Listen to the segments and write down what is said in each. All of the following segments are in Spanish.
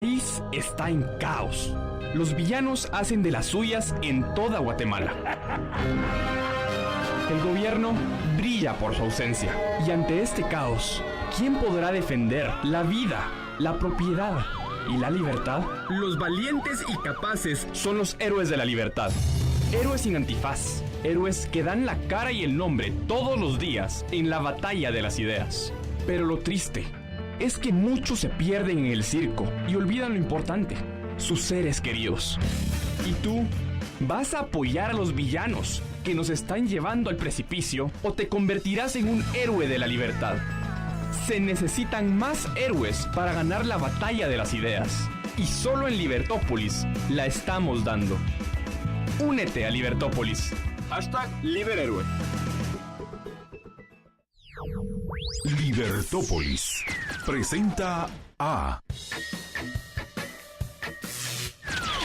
país está en caos. Los villanos hacen de las suyas en toda Guatemala. El gobierno brilla por su ausencia. Y ante este caos, ¿quién podrá defender la vida, la propiedad y la libertad? Los valientes y capaces son los héroes de la libertad. Héroes sin antifaz. Héroes que dan la cara y el nombre todos los días en la batalla de las ideas. Pero lo triste es que muchos se pierden en el circo y olvidan lo importante, sus seres queridos. ¿Y tú vas a apoyar a los villanos que nos están llevando al precipicio o te convertirás en un héroe de la libertad? Se necesitan más héroes para ganar la batalla de las ideas. Y solo en Libertópolis la estamos dando. Únete a Libertópolis. #LiberHéroe. Libertópolis presenta a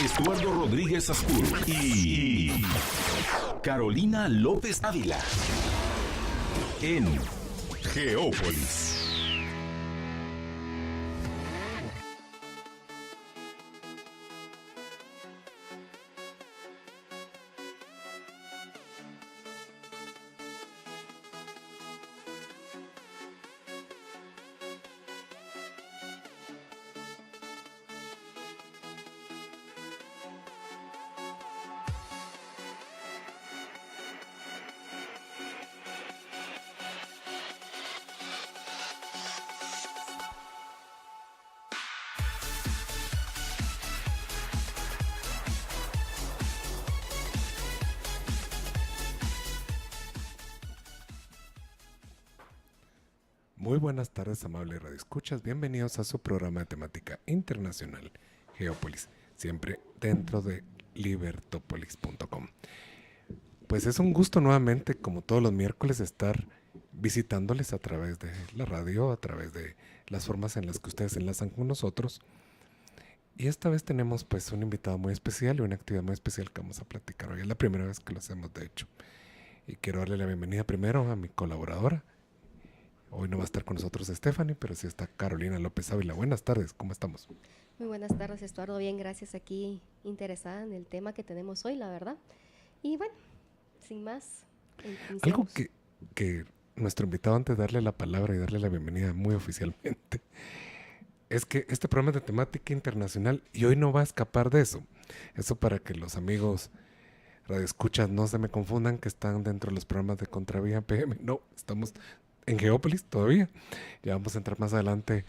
Estuardo Rodríguez Ascur y Carolina López Ávila en Geópolis. Muy buenas tardes, amables radioescuchas. Bienvenidos a su programa de temática internacional, Geópolis, siempre dentro de libertopolis.com. Pues es un gusto nuevamente, como todos los miércoles, estar visitándoles a través de la radio, a través de las formas en las que ustedes se enlazan con nosotros. Y esta vez tenemos pues un invitado muy especial y una actividad muy especial que vamos a platicar hoy. Es la primera vez que lo hacemos, de hecho. Y quiero darle la bienvenida primero a mi colaboradora. Hoy no va a estar con nosotros Stephanie, pero sí está Carolina López Ávila. Buenas tardes, ¿cómo estamos? Muy buenas tardes, Estuardo. Bien, gracias. Aquí interesada en el tema que tenemos hoy, la verdad. Y bueno, sin más, iniciamos. Algo que nuestro invitado, antes de darle la palabra y darle la bienvenida muy oficialmente, es que este programa es de temática internacional y hoy no va a escapar de eso. Eso para que los amigos radioescuchas no se me confundan que están dentro de los programas de Contravía PM. No, estamos en Geópolis todavía. Ya vamos a entrar más adelante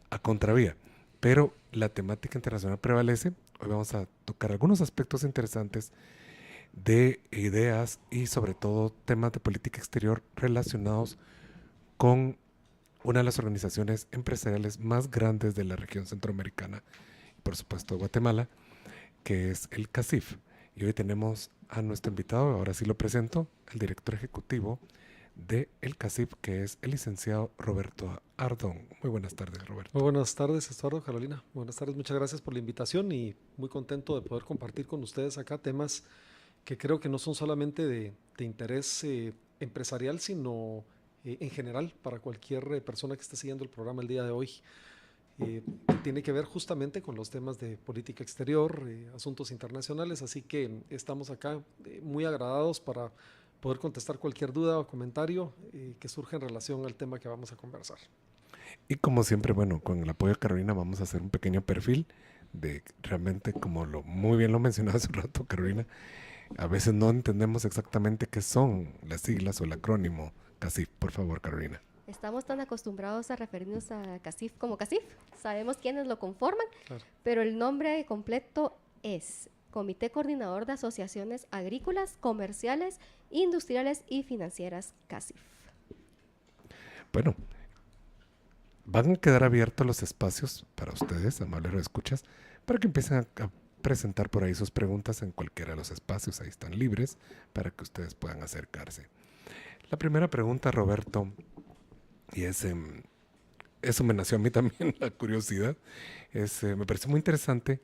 a Contravía. Pero la temática internacional prevalece. Hoy vamos a tocar algunos aspectos interesantes de ideas y sobre todo temas de política exterior relacionados con una de las organizaciones empresariales más grandes de la región centroamericana y por supuesto de Guatemala, que es el CACIF. Y hoy tenemos a nuestro invitado, ahora sí lo presento, el director ejecutivo de el CACIF, que es el licenciado Roberto Ardón. Muy buenas tardes, Roberto. Muy buenas tardes, Estuardo, Carolina. Buenas tardes, muchas gracias por la invitación y muy contento de poder compartir con ustedes acá temas que creo que no son solamente de interés empresarial, sino en general para cualquier persona que esté siguiendo el programa el día de hoy. Tiene que ver justamente con los temas de política exterior, asuntos internacionales, así que estamos acá muy agradados para poder contestar cualquier duda o comentario que surja en relación al tema que vamos a conversar. Y como siempre, bueno, con el apoyo de Carolina vamos a hacer un pequeño perfil de realmente, como muy bien lo mencionaba hace un rato Carolina, a veces no entendemos exactamente qué son las siglas o el acrónimo CACIF. Por favor, Carolina. Estamos tan acostumbrados a referirnos a CACIF como CACIF. Sabemos quiénes lo conforman, claro, pero el nombre completo es Comité Coordinador de Asociaciones Agrícolas, Comerciales, Industriales y Financieras, CACIF. Bueno, van a quedar abiertos los espacios para ustedes, amables escuchas, para que empiecen a presentar por ahí sus preguntas en cualquiera de los espacios. Ahí están libres para que ustedes puedan acercarse. La primera pregunta, Roberto, y eso me nació a mí también la curiosidad, me parece muy interesante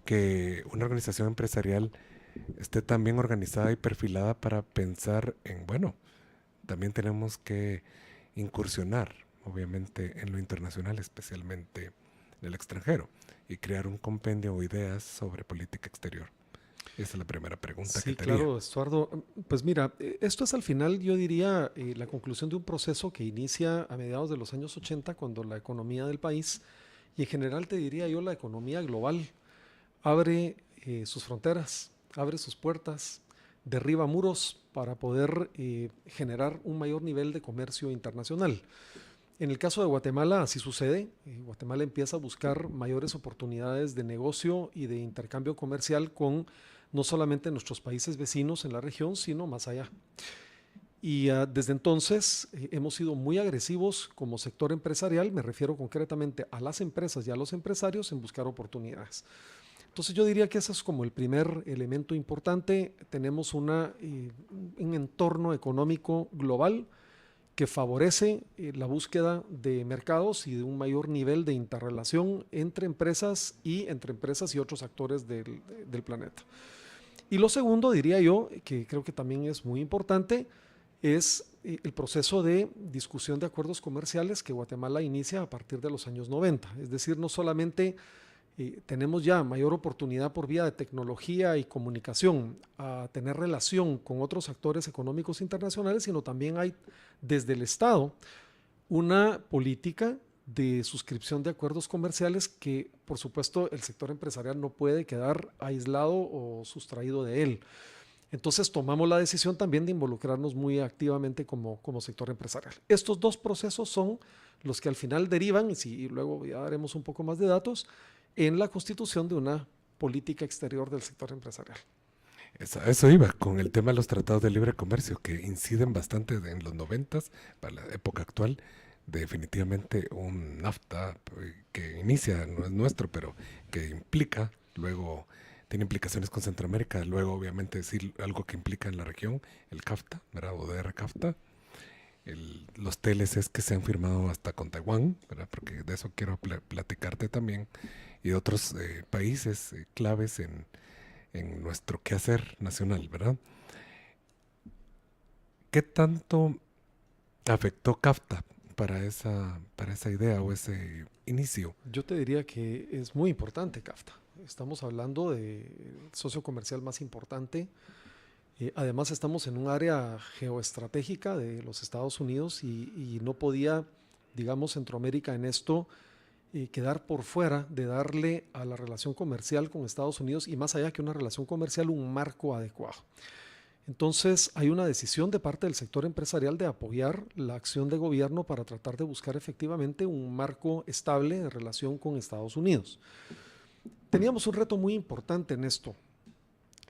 que una organización empresarial esté tan bien organizada y perfilada para pensar en, bueno, también tenemos que incursionar, obviamente, en lo internacional, especialmente del extranjero y crear un compendio o ideas sobre política exterior. Esa es la primera pregunta que tenía. Claro, Estuardo. Pues mira, esto es al final, yo diría, la conclusión de un proceso que inicia a mediados de los años 80, cuando la economía del país, y en general te diría yo la economía global, abre sus fronteras, abre sus puertas, derriba muros para poder generar un mayor nivel de comercio internacional. En el caso de Guatemala así sucede. Guatemala empieza a buscar mayores oportunidades de negocio y de intercambio comercial con no solamente nuestros países vecinos en la región, sino más allá. Y desde entonces hemos sido muy agresivos como sector empresarial, me refiero concretamente a las empresas y a los empresarios en buscar oportunidades. Entonces yo diría que ese es como el primer elemento importante. Tenemos un entorno económico global que favorece la búsqueda de mercados y de un mayor nivel de interrelación entre empresas y otros actores del planeta. Y lo segundo, diría yo, que creo que también es muy importante, es el proceso de discusión de acuerdos comerciales que Guatemala inicia a partir de los años 90. Es decir, no solamente tenemos ya mayor oportunidad por vía de tecnología y comunicación a tener relación con otros actores económicos internacionales, sino también hay desde el Estado una política de suscripción de acuerdos comerciales que, por supuesto, el sector empresarial no puede quedar aislado o sustraído de él. Entonces tomamos la decisión también de involucrarnos muy activamente como sector empresarial. Estos dos procesos son los que al final derivan, y luego ya daremos un poco más de datos, en la constitución de una política exterior del sector empresarial. Eso iba con el tema de los tratados de libre comercio, que inciden bastante en los 90s, para la época actual. Definitivamente un NAFTA que inicia, no es nuestro, pero que implica, luego tiene implicaciones con Centroamérica, luego obviamente decir algo que implica en la región, el CAFTA, ¿verdad? O DR-CAFTA. Los TLCs que se han firmado hasta con Taiwán, ¿verdad? Porque de eso quiero platicarte también, y otros países claves en nuestro quehacer nacional, ¿verdad? ¿Qué tanto afectó CAFTA para esa idea o ese inicio? Yo te diría que es muy importante CAFTA. Estamos hablando de socio comercial más importante. Además estamos en un área geoestratégica de los Estados Unidos y no podía, digamos, Centroamérica en esto quedar por fuera de darle a la relación comercial con Estados Unidos, y más allá que una relación comercial, un marco adecuado. Entonces hay una decisión de parte del sector empresarial de apoyar la acción de gobierno para tratar de buscar efectivamente un marco estable de relación con Estados Unidos. Teníamos un reto muy importante en esto,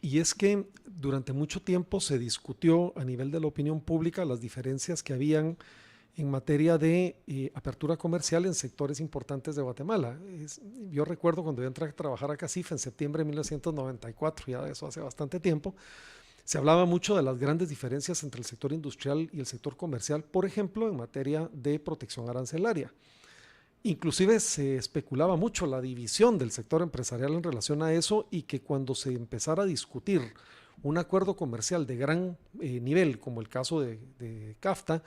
y es que durante mucho tiempo se discutió a nivel de la opinión pública las diferencias que habían en materia de apertura comercial en sectores importantes de Guatemala. Yo recuerdo cuando yo entré a trabajar a CACIF en septiembre de 1994, ya de eso hace bastante tiempo, se hablaba mucho de las grandes diferencias entre el sector industrial y el sector comercial, por ejemplo, en materia de protección arancelaria. Inclusive se especulaba mucho la división del sector empresarial en relación a eso, y que cuando se empezara a discutir un acuerdo comercial de gran nivel, como el caso de CAFTA,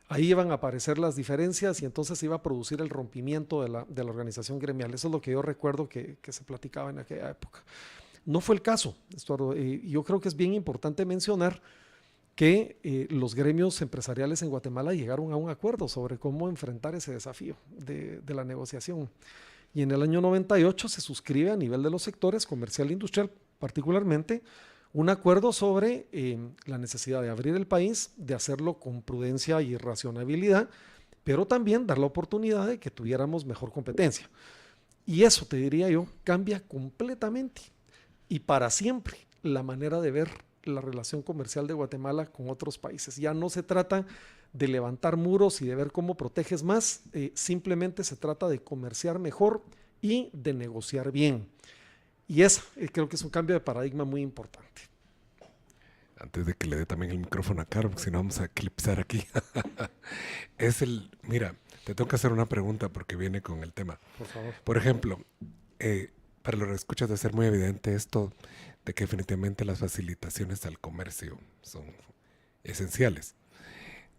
ahí iban a aparecer las diferencias y entonces se iba a producir el rompimiento de la organización gremial. Eso es lo que yo recuerdo que se platicaba en aquella época. No fue el caso, Estuardo. Yo creo que es bien importante mencionar que los gremios empresariales en Guatemala llegaron a un acuerdo sobre cómo enfrentar ese desafío de la negociación. Y en el año 98 se suscribe a nivel de los sectores comercial e industrial, particularmente, un acuerdo sobre la necesidad de abrir el país, de hacerlo con prudencia y racionalidad, pero también dar la oportunidad de que tuviéramos mejor competencia. Y eso, te diría yo, cambia completamente y para siempre la manera de ver la relación comercial de Guatemala con otros países. Ya no se trata de levantar muros y de ver cómo proteges más, simplemente se trata de comerciar mejor y de negociar bien. Y eso creo que es un cambio de paradigma muy importante. Antes de que le dé también el micrófono a Caro, porque si no vamos a eclipsar aquí. Mira, te tengo que hacer una pregunta porque viene con el tema. Por favor. Por ejemplo, para los que escuchas debe ser muy evidente esto de que definitivamente las facilitaciones al comercio son esenciales.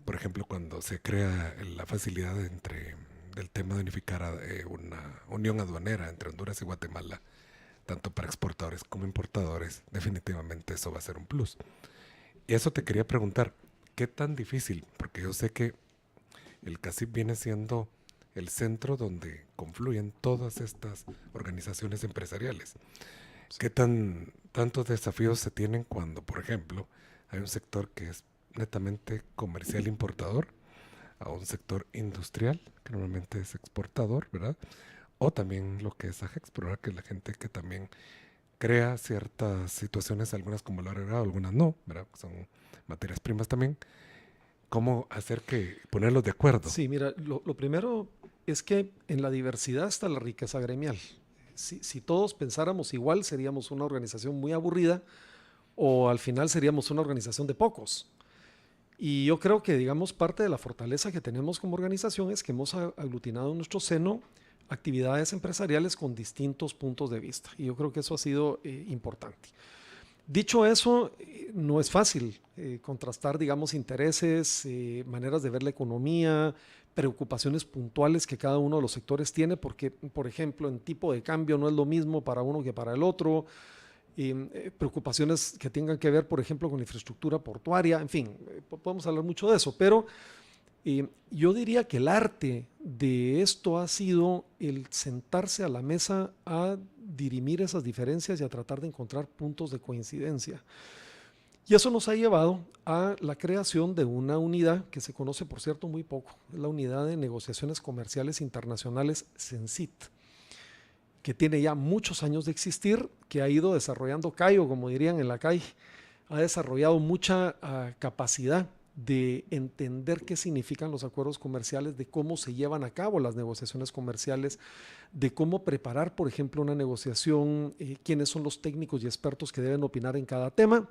Por ejemplo, cuando se crea la facilidad entre del tema de unificar una unión aduanera entre Honduras y Guatemala, tanto para exportadores como importadores, definitivamente eso va a ser un plus. Y eso te quería preguntar, ¿qué tan difícil? Porque yo sé que el CACIF viene siendo el centro donde confluyen todas estas organizaciones empresariales. Sí. ¿Qué tantos desafíos se tienen cuando, por ejemplo, hay un sector que es netamente comercial importador, a un sector industrial, que normalmente es exportador, ¿verdad? O también lo que es AGEXPRO, ¿verdad? Que es la gente que también crea ciertas situaciones, algunas como lo agregado, algunas no, ¿verdad? Son materias primas también. ¿Cómo hacer ponerlos de acuerdo? Sí, mira, lo primero es que en la diversidad está la riqueza gremial. Si todos pensáramos igual, seríamos una organización muy aburrida o al final seríamos una organización de pocos. Y yo creo que, digamos, parte de la fortaleza que tenemos como organización es que hemos aglutinado en nuestro seno actividades empresariales con distintos puntos de vista. Y yo creo que eso ha sido importante. Dicho eso, no es fácil contrastar, digamos, intereses, maneras de ver la economía, preocupaciones puntuales que cada uno de los sectores tiene, porque, por ejemplo, en tipo de cambio no es lo mismo para uno que para el otro. Preocupaciones que tengan que ver, por ejemplo, con la infraestructura portuaria, en fin, podemos hablar mucho de eso, pero yo diría que el arte de esto ha sido el sentarse a la mesa a dirimir esas diferencias y a tratar de encontrar puntos de coincidencia. Y eso nos ha llevado a la creación de una unidad que se conoce, por cierto, muy poco, la Unidad de Negociaciones Comerciales Internacionales, CENCIT, que tiene ya muchos años de existir, que ha ido desarrollando callo, como dirían en la calle, ha desarrollado mucha capacidad de entender qué significan los acuerdos comerciales, de cómo se llevan a cabo las negociaciones comerciales, de cómo preparar, por ejemplo, una negociación, quiénes son los técnicos y expertos que deben opinar en cada tema.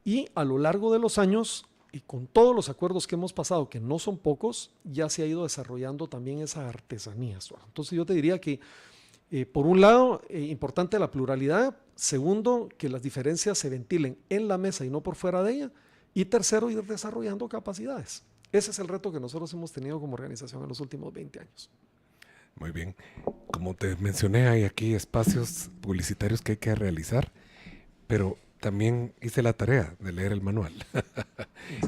Y a lo largo de los años, y con todos los acuerdos que hemos pasado, que no son pocos, ya se ha ido desarrollando también esa artesanía. Entonces yo te diría que por un lado, importante la pluralidad. Segundo, que las diferencias se ventilen en la mesa y no por fuera de ella. Y tercero, ir desarrollando capacidades. Ese es el reto que nosotros hemos tenido como organización en los últimos 20 años. Muy bien. Como te mencioné, hay aquí espacios publicitarios que hay que realizar, pero también hice la tarea de leer el manual.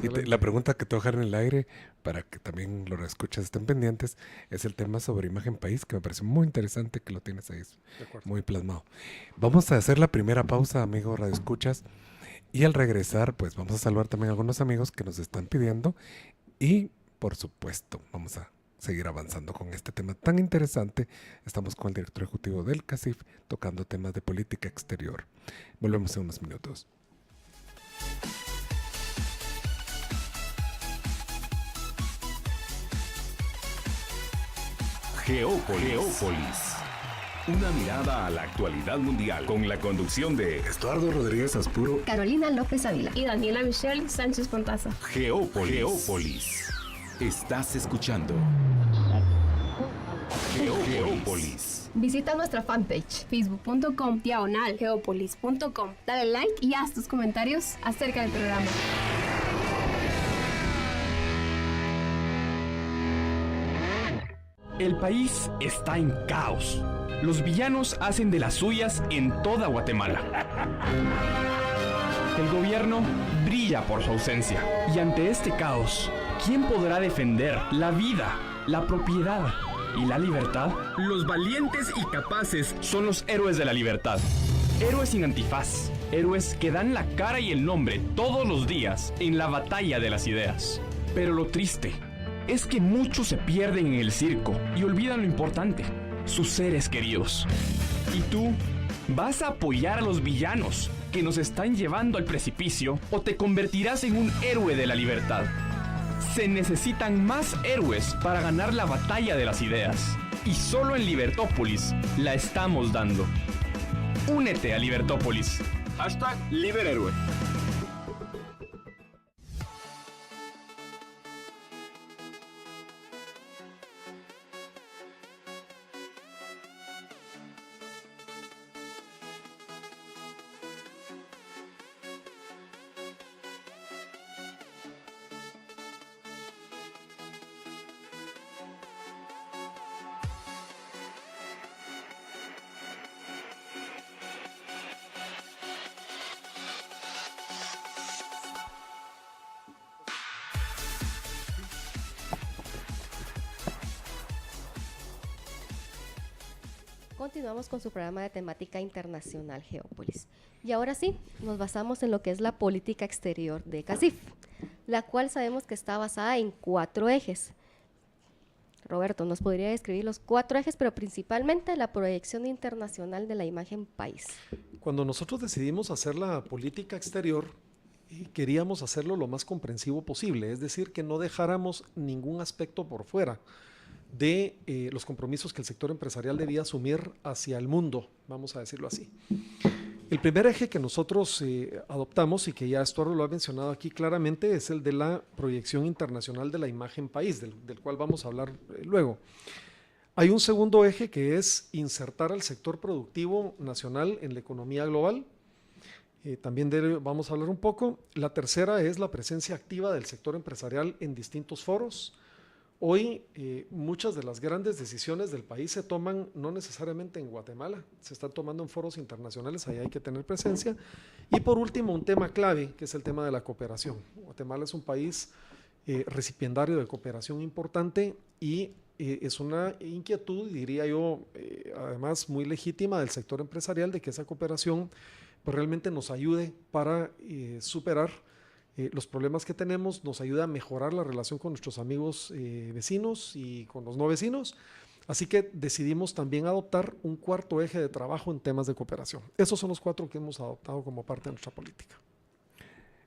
Y la pregunta que te voy a dejar en el aire, para que también los escuchas estén pendientes, es el tema sobre imagen país, que me parece muy interesante que lo tienes ahí muy plasmado. Vamos a hacer la primera pausa, amigos radioescuchas, y al regresar, pues vamos a saludar también a algunos amigos que nos están pidiendo y, por supuesto, vamos a seguir avanzando con este tema tan interesante. Estamos con el director ejecutivo del CACIF tocando temas de política exterior. Volvemos en unos minutos. Geópolis. Una mirada a la actualidad mundial con la conducción de Estuardo Rodríguez Aspuro, Carolina López Ávila y Daniela Michelle Sánchez Pontaza. Geópolis. Estás escuchando Geópolis. Visita nuestra fanpage facebook.com/geopolis.com. Dale like y haz tus comentarios acerca del programa. El país está en caos. Los villanos hacen de las suyas en toda Guatemala. El gobierno brilla por su ausencia. Y ante este caos, ¿quién podrá defender la vida, la propiedad y la libertad? Los valientes y capaces son los héroes de la libertad. Héroes sin antifaz. Héroes que dan la cara y el nombre todos los días en la batalla de las ideas. Pero lo triste es que muchos se pierden en el circo y olvidan lo importante, sus seres queridos. ¿Y tú vas a apoyar a los villanos que nos están llevando al precipicio o te convertirás en un héroe de la libertad? Se necesitan más héroes para ganar la batalla de las ideas. Y solo en Libertópolis la estamos dando. Únete a Libertópolis. #LiberHéroe. Continuamos con su programa de temática internacional Geópolis. Y ahora sí, nos basamos en lo que es la política exterior de CACIF, la cual sabemos que está basada en 4 ejes. Roberto, ¿nos podría describir los 4 ejes, pero principalmente la proyección internacional de la imagen país? Cuando nosotros decidimos hacer la política exterior, queríamos hacerlo lo más comprensivo posible, es decir, que no dejáramos ningún aspecto por fuera de los compromisos que el sector empresarial debía asumir hacia el mundo, vamos a decirlo así. El primer eje que nosotros adoptamos, y que ya Estuardo lo ha mencionado aquí claramente, es el de la proyección internacional de la imagen país, del cual vamos a hablar luego. Hay un segundo eje que es insertar al sector productivo nacional en la economía global. También de él vamos a hablar un poco. La tercera es la presencia activa del sector empresarial en distintos foros. Hoy muchas de las grandes decisiones del país se toman no necesariamente en Guatemala, se están tomando en foros internacionales, ahí hay que tener presencia. Y por último, un tema clave, que es el tema de la cooperación. Guatemala es un país recipiendario de cooperación importante y es una inquietud, diría yo, además muy legítima del sector empresarial, de que esa cooperación pues, realmente nos ayude para superar los problemas que tenemos, nos ayuda a mejorar la relación con nuestros amigos vecinos y con los no vecinos. Así que decidimos también adoptar un cuarto eje de trabajo en temas de cooperación. Esos son los 4 que hemos adoptado como parte de nuestra política.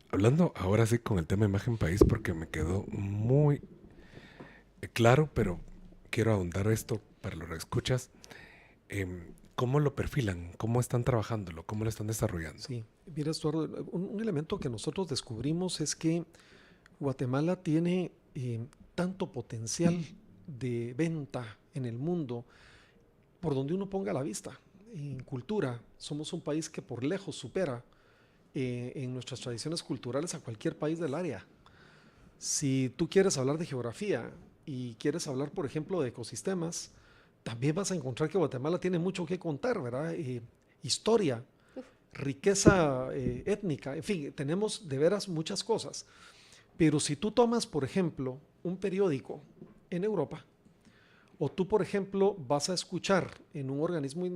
Hablando ahora sí con el tema imagen país, porque me quedó muy claro, pero quiero ahondar esto para los que escuchas. ¿Cómo lo perfilan? ¿Cómo están trabajándolo? ¿Cómo lo están desarrollando? Sí, mira, Estuardo, un elemento que nosotros descubrimos es que Guatemala tiene tanto potencial de venta en el mundo por donde uno ponga la vista. En cultura, somos un país que por lejos supera en nuestras tradiciones culturales a cualquier país del área. Si tú quieres hablar de geografía y quieres hablar, por ejemplo, de ecosistemas, también vas a encontrar que Guatemala tiene mucho que contar, ¿verdad? Historia, riqueza étnica, en fin, tenemos de veras muchas cosas. Pero si tú tomas, por ejemplo, un periódico en Europa, o tú, por ejemplo, vas a escuchar en un organismo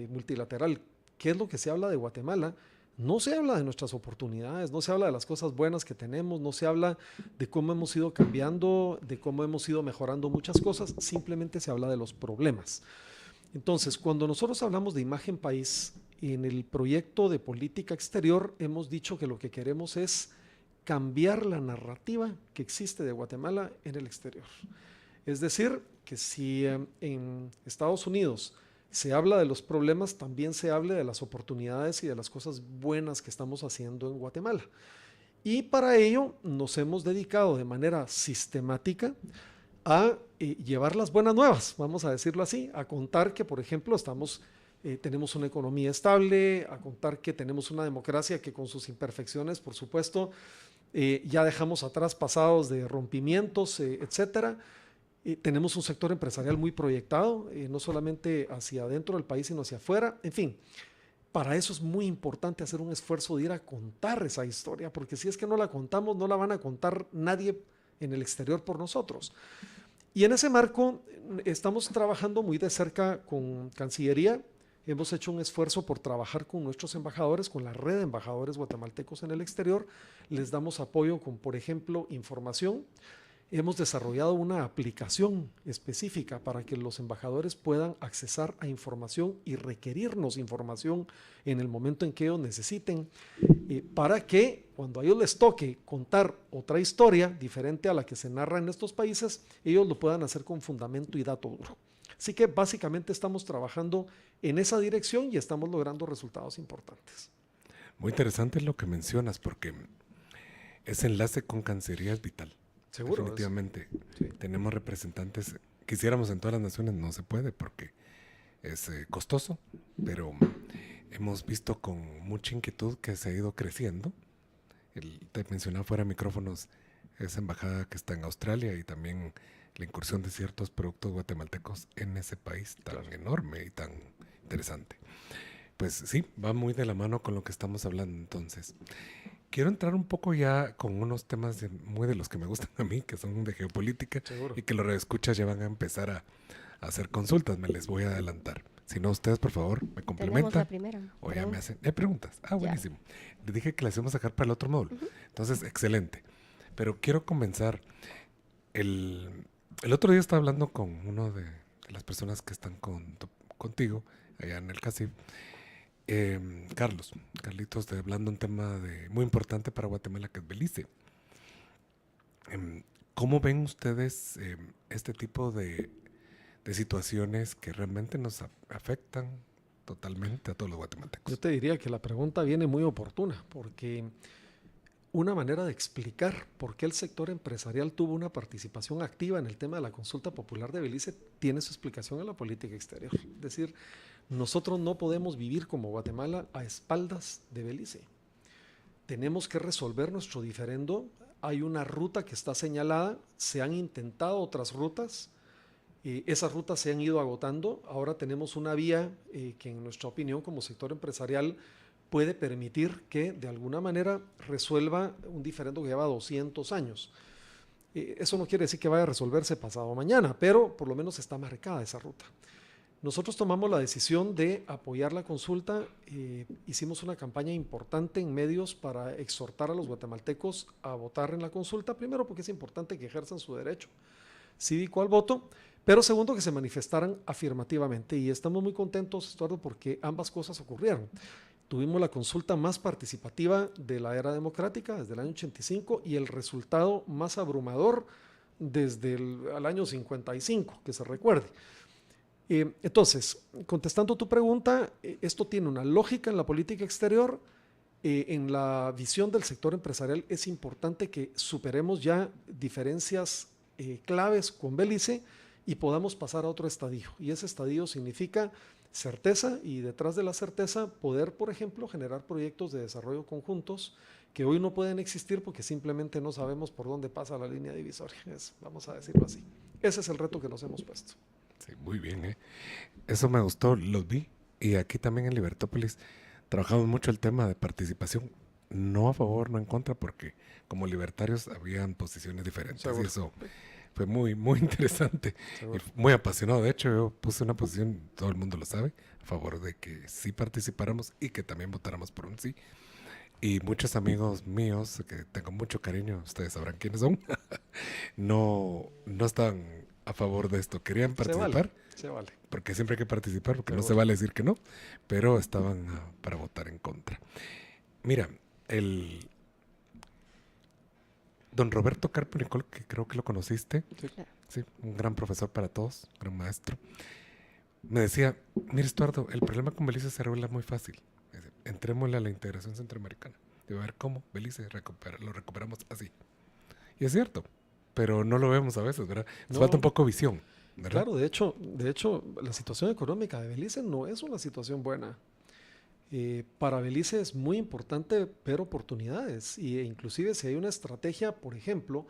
multilateral qué es lo que se habla de Guatemala, no se habla de nuestras oportunidades, no se habla de las cosas buenas que tenemos, no se habla de cómo hemos ido cambiando, de cómo hemos ido mejorando muchas cosas, simplemente se habla de los problemas. Entonces, cuando nosotros hablamos de imagen país, en el proyecto de política exterior hemos dicho que lo que queremos es cambiar la narrativa que existe de Guatemala en el exterior. Es decir, que si en Estados Unidos se habla de los problemas, también se hable de las oportunidades y de las cosas buenas que estamos haciendo en Guatemala. Y para ello nos hemos dedicado de manera sistemática a llevar las buenas nuevas, vamos a decirlo así, a contar que, por ejemplo, tenemos una economía estable, a contar que tenemos una democracia que con sus imperfecciones, por supuesto, ya dejamos atrás pasados de rompimientos, etcétera. Tenemos un sector empresarial muy proyectado, no solamente hacia adentro del país, sino hacia afuera. En fin, para eso es muy importante hacer un esfuerzo de ir a contar esa historia, porque si es que no la contamos, no la van a contar nadie en el exterior por nosotros. Y en ese marco estamos trabajando muy de cerca con Cancillería. Hemos hecho un esfuerzo por trabajar con nuestros embajadores, con la red de embajadores guatemaltecos en el exterior. Les damos apoyo con, por ejemplo, información. Hemos desarrollado una aplicación específica para que los embajadores puedan accesar a información y requerirnos información en el momento en que ellos necesiten, para que cuando a ellos les toque contar otra historia diferente a la que se narra en estos países, ellos lo puedan hacer con fundamento y dato duro. Así que básicamente estamos trabajando en esa dirección y estamos logrando resultados importantes. Muy interesante lo que mencionas, porque ese enlace con Cancillería es vital. Seguro. Definitivamente. Sí. Tenemos representantes, quisiéramos en todas las naciones, no se puede porque es costoso, pero hemos visto con mucha inquietud que se ha ido creciendo. Te mencionaba fuera de micrófonos esa embajada que está en Australia y también la incursión de ciertos productos guatemaltecos en ese país tan enorme y tan interesante. Pues sí, va muy de la mano con lo que estamos hablando entonces. Quiero entrar un poco ya con unos temas muy de los que me gustan a mí, que son de geopolítica. Seguro. Y que los radioescuchas ya van a empezar a hacer consultas, me les voy a adelantar. Si no, ustedes, por favor, me Tenemos complementan. la primera. O ya perdón. me hacen preguntas. Ah, buenísimo. Les dije que las íbamos a sacar para el otro módulo. Entonces, excelente. Pero quiero comenzar. El otro día estaba hablando con uno de las personas que están contigo allá en el CACIF. Carlitos, hablando un tema muy importante para Guatemala, que es Belice. ¿Cómo ven ustedes este tipo de situaciones que realmente nos afectan totalmente a todos los guatemaltecos? Yo te diría que la pregunta viene muy oportuna, porque una manera de explicar por qué el sector empresarial tuvo una participación activa en el tema de la consulta popular de Belice tiene su explicación en la política exterior. Es decir, nosotros no podemos vivir como Guatemala a espaldas de Belice. Tenemos que resolver nuestro diferendo. Hay una ruta que está señalada, se han intentado otras rutas, esas rutas se han ido agotando. Ahora tenemos una vía que en nuestra opinión como sector empresarial puede permitir que de alguna manera resuelva un diferendo que lleva 200 años. Eso no quiere decir que vaya a resolverse pasado mañana, pero por lo menos está marcada esa ruta. Nosotros tomamos la decisión de apoyar la consulta, hicimos una campaña importante en medios para exhortar a los guatemaltecos a votar en la consulta, primero porque es importante que ejerzan su derecho cívico al voto, pero segundo que se manifestaran afirmativamente, y estamos muy contentos, Estuardo, porque ambas cosas ocurrieron. Tuvimos la consulta más participativa de la era democrática desde el año 85 y el resultado más abrumador desde el año 55, que se recuerde. Entonces, contestando tu pregunta, esto tiene una lógica en la política exterior. En la visión del sector empresarial es importante que superemos ya diferencias claves con Belice y podamos pasar a otro estadio. Y ese estadio significa certeza, y detrás de la certeza poder, por ejemplo, generar proyectos de desarrollo conjuntos que hoy no pueden existir porque simplemente no sabemos por dónde pasa la línea divisoria. Vamos a decirlo así. Ese es el reto que nos hemos puesto. Sí, muy bien. Eso me gustó, los vi. Y aquí también en Libertópolis trabajamos mucho el tema de participación. No a favor, no en contra, porque como libertarios habían posiciones diferentes. Seguro. Y eso fue muy, muy interesante. Seguro. Y muy apasionado. De hecho, yo puse una posición, todo el mundo lo sabe, a favor de que sí participáramos y que también votáramos por un sí. Y muchos amigos míos, que tengo mucho cariño, ustedes sabrán quiénes son, no estaban a favor de esto. Querían participar, Se vale. porque siempre hay que participar, porque no Seguro. se vale decir que no, pero estaban para votar en contra. Mira, don Roberto Carpio Nicol, que creo que lo conociste, sí, un gran profesor para todos, gran maestro, me decía, mira Estuardo, el problema con Belice se arregla muy fácil. Entrémosle a la integración centroamericana. Y a ver cómo Belice lo recuperamos así. Y es cierto, pero no lo vemos a veces, ¿verdad? Nos No. falta un poco visión, ¿verdad? Claro, de hecho, la situación económica de Belice no es una situación buena. Para Belice es muy importante ver oportunidades, e inclusive si hay una estrategia, por ejemplo,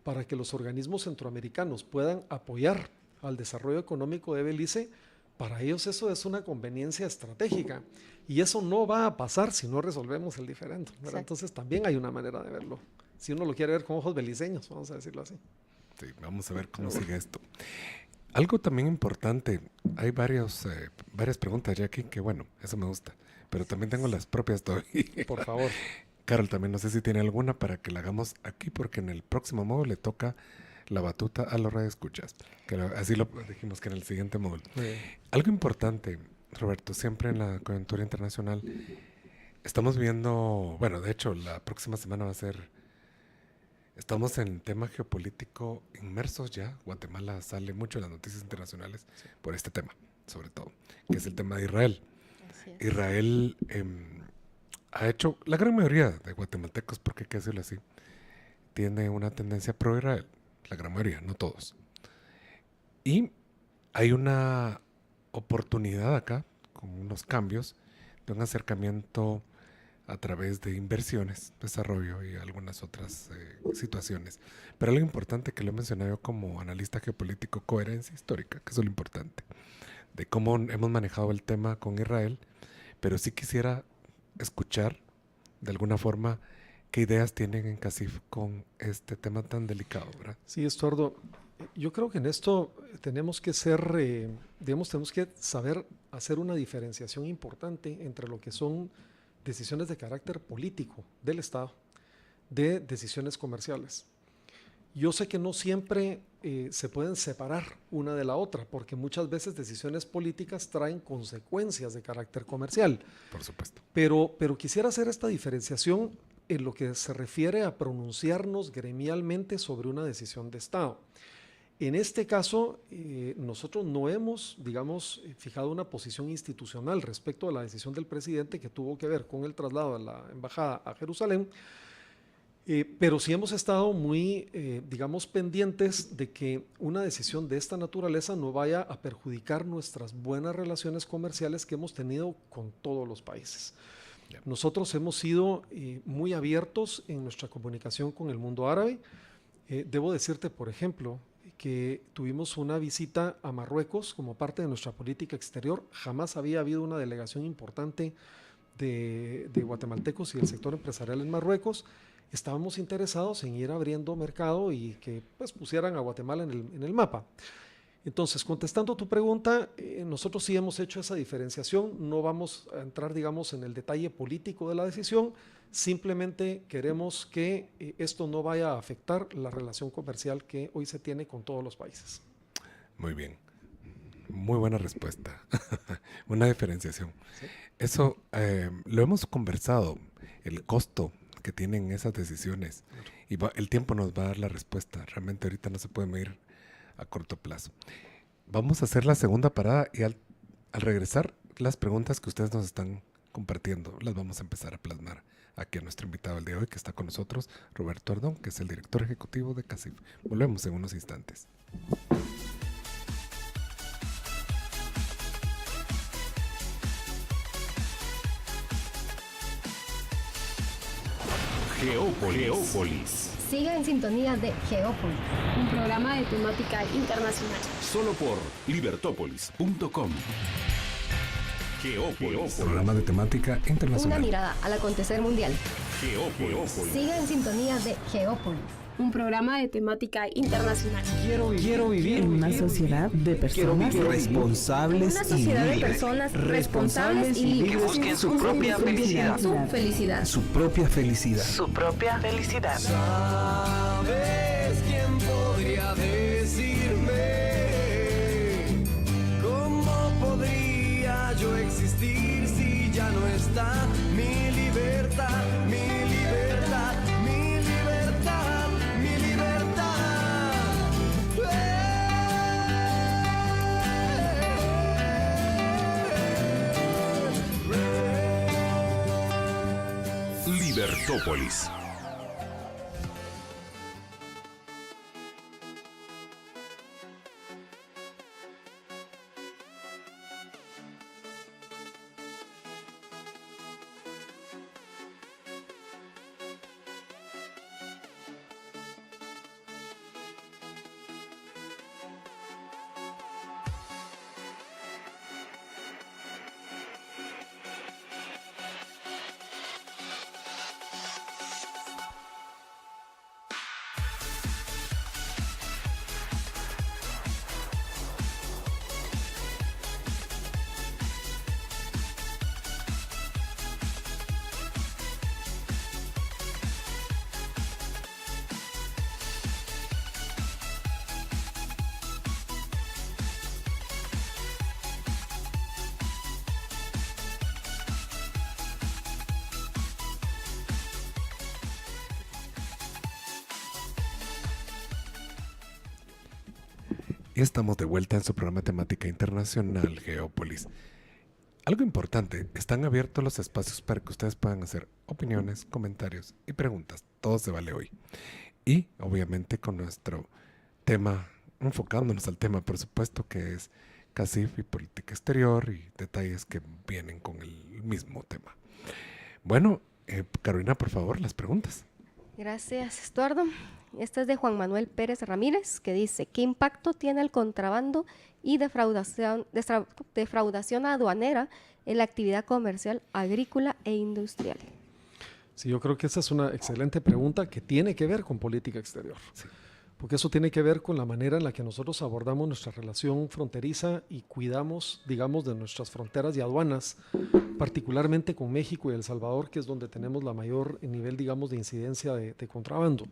para que los organismos centroamericanos puedan apoyar al desarrollo económico de Belice, para ellos eso es una conveniencia estratégica, y eso no va a pasar si no resolvemos el diferendo, ¿verdad? Exacto. Entonces también hay una manera de verlo, si uno lo quiere ver con ojos beliceños, vamos a decirlo así. Sí, vamos a ver cómo sigue esto. Algo también importante, hay varias preguntas ya aquí que bueno, eso me gusta, pero también tengo las propias todavía. Por favor. Carol también no sé si tiene alguna para que la hagamos aquí, porque en el próximo módulo le toca la batuta a los radioescuchas, que así lo dijimos que en el siguiente módulo. Algo importante, Roberto, siempre en la coyuntura internacional estamos viendo, bueno, de hecho la próxima semana va a ser, estamos en tema geopolítico inmersos ya. Guatemala sale mucho en las noticias internacionales por este tema, sobre todo, que es el tema de Israel. Así es. Israel ha hecho, la gran mayoría de guatemaltecos, porque hay que decirlo así, tiene una tendencia pro-Israel, la gran mayoría, no todos. Y hay una oportunidad acá, con unos cambios, de un acercamiento a través de inversiones, desarrollo y algunas otras situaciones. Pero algo importante que lo he mencionado yo como analista geopolítico, coherencia histórica, que eso es lo importante, de cómo hemos manejado el tema con Israel, pero sí quisiera escuchar de alguna forma ¿Qué ideas tienen en CACIF con este tema tan delicado, verdad? Sí, Estuardo, yo creo que en esto tenemos que ser, tenemos que saber hacer una diferenciación importante entre lo que son decisiones de carácter político del Estado, de decisiones comerciales. Yo sé que no siempre se pueden separar una de la otra, porque muchas veces decisiones políticas traen consecuencias de carácter comercial. Por supuesto. Pero quisiera hacer esta diferenciación en lo que se refiere a pronunciarnos gremialmente sobre una decisión de Estado. En este caso, nosotros no hemos, digamos, fijado una posición institucional respecto a la decisión del presidente que tuvo que ver con el traslado de la embajada a Jerusalén, pero sí hemos estado muy, digamos, pendientes de que una decisión de esta naturaleza no vaya a perjudicar nuestras buenas relaciones comerciales que hemos tenido con todos los países. Nosotros hemos sido muy abiertos en nuestra comunicación con el mundo árabe. Debo decirte, por ejemplo, que tuvimos una visita a Marruecos como parte de nuestra política exterior. Jamás había habido una delegación importante de guatemaltecos y del sector empresarial en Marruecos. Estábamos interesados en ir abriendo mercado y que pues, pusieran a Guatemala en el mapa. Entonces, contestando tu pregunta, nosotros sí hemos hecho esa diferenciación. No vamos a entrar, digamos, en el detalle político de la decisión. Simplemente queremos que esto no vaya a afectar la relación comercial que hoy se tiene con todos los países. Muy bien. Muy buena respuesta. Una diferenciación. ¿Sí? Eso lo hemos conversado, el costo que tienen esas decisiones. Y el tiempo nos va a dar la respuesta. Realmente ahorita no se puede medir a corto plazo. Vamos a hacer la segunda parada y al regresar, las preguntas que ustedes nos están compartiendo las vamos a empezar a plasmar aquí a nuestro invitado el día de hoy, que está con nosotros, Roberto Ardón, que es el director ejecutivo de CACIF. Volvemos en unos instantes. Geópolis. Siga en sintonía de Geópolis, un programa de temática internacional. Solo por libertópolis.com. Geópolis. Programa de temática internacional. Una mirada al acontecer mundial. Geópolis. Siga en sintonía de Geópolis, un programa de temática internacional. Quiero vivir en una sociedad de personas responsables una sociedad de personas responsables y libres. Que busquen su propia felicidad. Su felicidad. Su propia felicidad. Su propia felicidad. ¿Sabes quién podría decirme cómo podría yo existir si ya no está mi libertad, mi libertad, mi libertad, mi libertad? Libertópolis. Y estamos de vuelta en su programa temática internacional, Geópolis. Algo importante, están abiertos los espacios para que ustedes puedan hacer opiniones, comentarios y preguntas. Todo se vale hoy. Y obviamente con nuestro tema, enfocándonos al tema, por supuesto, que es CACIF y política exterior y detalles que vienen con el mismo tema. Bueno, Carolina, por favor, las preguntas. Gracias, Estuardo. Esta es de Juan Manuel Pérez Ramírez, que dice: ¿qué impacto tiene el contrabando y defraudación aduanera en la actividad comercial, agrícola e industrial? Sí, yo creo que esa es una excelente pregunta que tiene que ver con política exterior. Sí. Porque eso tiene que ver con la manera en la que nosotros abordamos nuestra relación fronteriza y cuidamos, digamos, de nuestras fronteras y aduanas, particularmente con México y El Salvador, que es donde tenemos la mayor nivel, digamos, de incidencia de contrabando.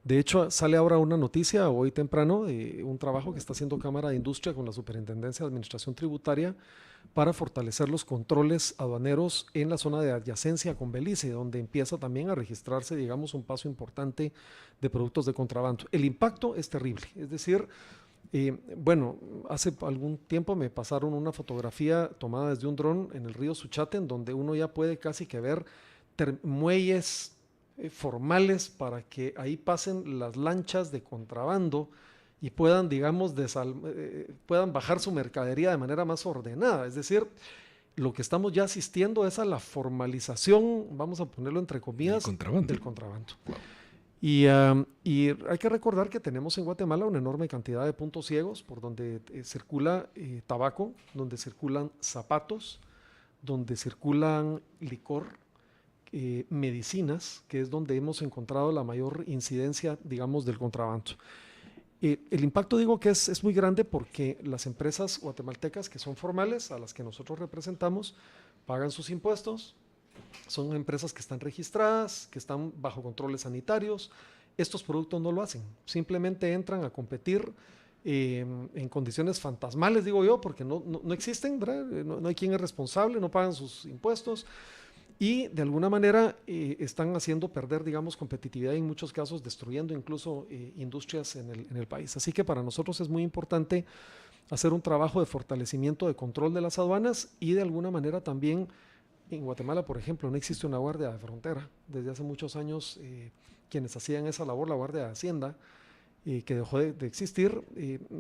De hecho, sale ahora una noticia hoy temprano de un trabajo que está haciendo Cámara de Industria con la Superintendencia de Administración Tributaria para fortalecer los controles aduaneros en la zona de adyacencia con Belice, donde empieza también a registrarse, digamos, un paso importante de productos de contrabando. El impacto es terrible, es decir, bueno, hace algún tiempo me pasaron una fotografía tomada desde un dron en el río Suchate, en donde uno ya puede casi que ver muelles formales para que ahí pasen las lanchas de contrabando y puedan, digamos, puedan bajar su mercadería de manera más ordenada. Es decir, lo que estamos ya asistiendo es a la formalización, vamos a ponerlo entre comillas, del contrabando. Wow. Y hay que recordar que tenemos en Guatemala una enorme cantidad de puntos ciegos por donde circula tabaco, donde circulan zapatos, donde circulan licor, medicinas, que es donde hemos encontrado la mayor incidencia, digamos, del contrabando. El impacto, digo, que es muy grande porque las empresas guatemaltecas que son formales, a las que nosotros representamos, pagan sus impuestos, son empresas que están registradas, que están bajo controles sanitarios. Estos productos no lo hacen, simplemente entran a competir en condiciones fantasmales, digo yo, porque no existen, ¿verdad? No hay quien es responsable, no pagan sus impuestos. Y de alguna manera están haciendo perder, digamos, competitividad y en muchos casos destruyendo incluso industrias en el país. Así que para nosotros es muy importante hacer un trabajo de fortalecimiento de control de las aduanas y de alguna manera también en Guatemala, por ejemplo, no existe una guardia de frontera. Desde hace muchos años quienes hacían esa labor, la Guardia de Hacienda, que dejó de existir,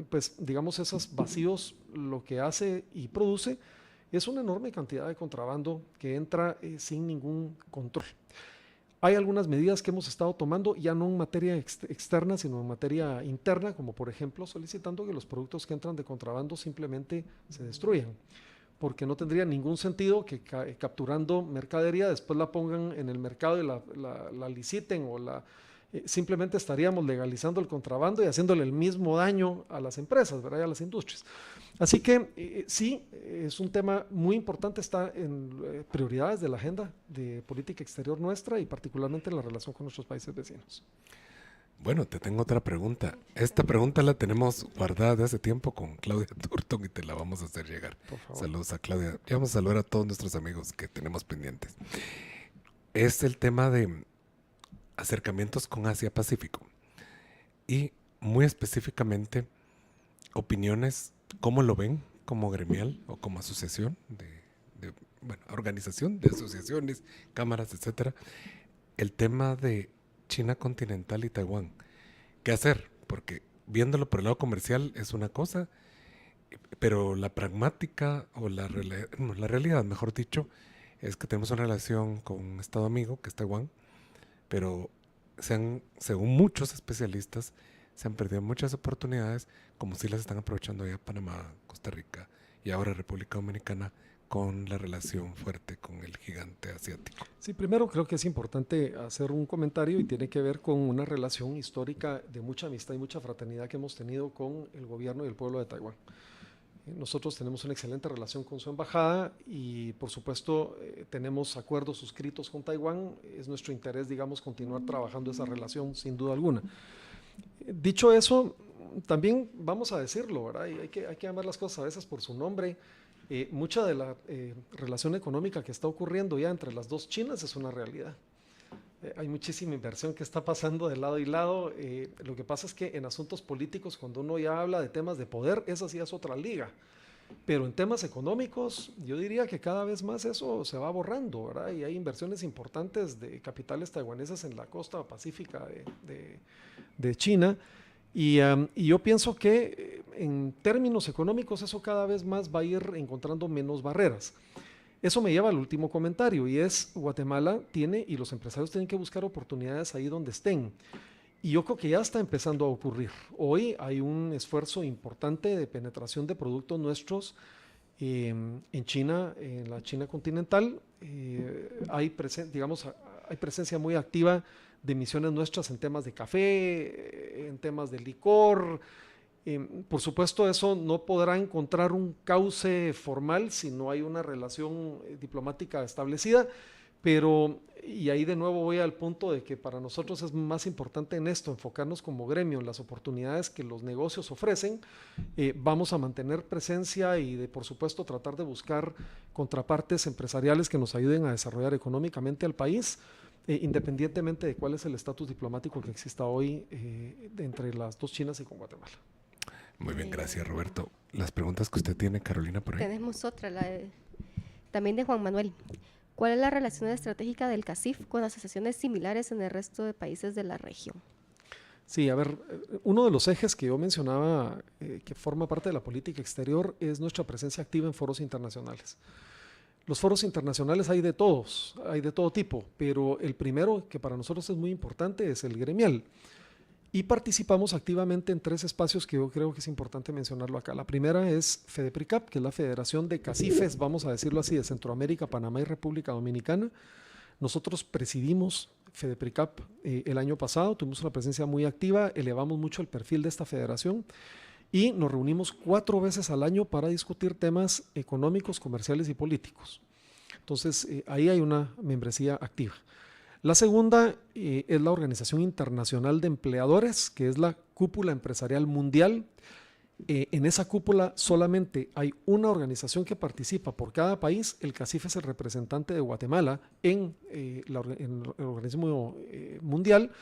pues digamos esos vacíos lo que hace y produce es una enorme cantidad de contrabando que entra sin ningún control. Hay algunas medidas que hemos estado tomando, ya no en materia externa, sino en materia interna, como por ejemplo solicitando que los productos que entran de contrabando simplemente se destruyan, porque no tendría ningún sentido que capturando mercadería después la pongan en el mercado y la liciten o simplemente estaríamos legalizando el contrabando y haciéndole el mismo daño a las empresas, ¿verdad? Y a las industrias. Así que sí, es un tema muy importante, está en prioridades de la agenda de política exterior nuestra y particularmente en la relación con nuestros países vecinos. Bueno, te tengo otra pregunta. Esta pregunta la tenemos guardada de hace tiempo con Claudia Turton y te la vamos a hacer llegar. Por favor. Saludos a Claudia. Ya vamos a saludar a todos nuestros amigos que tenemos pendientes. Es el tema de acercamientos con Asia-Pacífico y muy específicamente opiniones, ¿cómo lo ven como gremial o como asociación organización de asociaciones, cámaras, etcétera? El tema de China continental y Taiwán. ¿Qué hacer? Porque viéndolo por el lado comercial es una cosa, pero la pragmática o la realidad, mejor dicho, es que tenemos una relación con un estado amigo, que es Taiwán, pero según muchos especialistas, se han perdido muchas oportunidades, como si las están aprovechando ya Panamá, Costa Rica y ahora República Dominicana, con la relación fuerte con el gigante asiático. Sí, primero creo que es importante hacer un comentario y tiene que ver con una relación histórica de mucha amistad y mucha fraternidad que hemos tenido con el gobierno y el pueblo de Taiwán. Nosotros tenemos una excelente relación con su embajada y por supuesto tenemos acuerdos suscritos con Taiwán. Es nuestro interés, digamos, continuar trabajando esa relación sin duda alguna. Dicho eso, también vamos a decirlo, ¿verdad? Y hay que llamar las cosas a veces por su nombre. Mucha de la relación económica que está ocurriendo ya entre las dos Chinas es una realidad. Hay muchísima inversión que está pasando de lado y lado. Lo que pasa es que en asuntos políticos, cuando uno ya habla de temas de poder, esa sí es otra liga. Pero en temas económicos, yo diría que cada vez más eso se va borrando, ¿verdad? Y hay inversiones importantes de capitales taiwaneses en la costa pacífica de China. Y yo pienso que en términos económicos eso cada vez más va a ir encontrando menos barreras. Eso me lleva al último comentario y es Guatemala tiene y los empresarios tienen que buscar oportunidades ahí donde estén. Y yo creo que ya está empezando a ocurrir. Hoy hay un esfuerzo importante de penetración de productos nuestros en China, en la China continental. Hay, digamos, hay presencia muy activa de misiones nuestras en temas de café, en temas de licor. Por supuesto, eso no podrá encontrar un cauce formal si no hay una relación diplomática establecida, pero, y ahí de nuevo voy al punto de que para nosotros es más importante en esto, enfocarnos como gremio en las oportunidades que los negocios ofrecen. Vamos a mantener presencia y por supuesto tratar de buscar contrapartes empresariales que nos ayuden a desarrollar económicamente al país, independientemente de cuál es el estatus diplomático que exista hoy entre las dos Chinas y con Guatemala. Muy bien, gracias Roberto. Las preguntas que usted tiene, Carolina, por ahí. Tenemos otra, también de Juan Manuel. ¿Cuál es la relación estratégica del CACIF con asociaciones similares en el resto de países de la región? Sí, a ver, uno de los ejes que yo mencionaba que forma parte de la política exterior es nuestra presencia activa en foros internacionales. Los foros internacionales hay de todos, hay de todo tipo, pero el primero que para nosotros es muy importante es el gremial. Y participamos activamente en 3 espacios que yo creo que es importante mencionarlo acá. La primera es FEDEPRICAP, que es la Federación de Cacifes, vamos a decirlo así, de Centroamérica, Panamá y República Dominicana. Nosotros presidimos FEDEPRICAP el año pasado, tuvimos una presencia muy activa, elevamos mucho el perfil de esta federación y nos reunimos 4 veces al año para discutir temas económicos, comerciales y políticos. Entonces, ahí hay una membresía activa. La segunda es la Organización Internacional de Empleadores, que es la cúpula empresarial mundial. En esa cúpula solamente hay una organización que participa por cada país. El CACIF es el representante de Guatemala en el organismo mundial,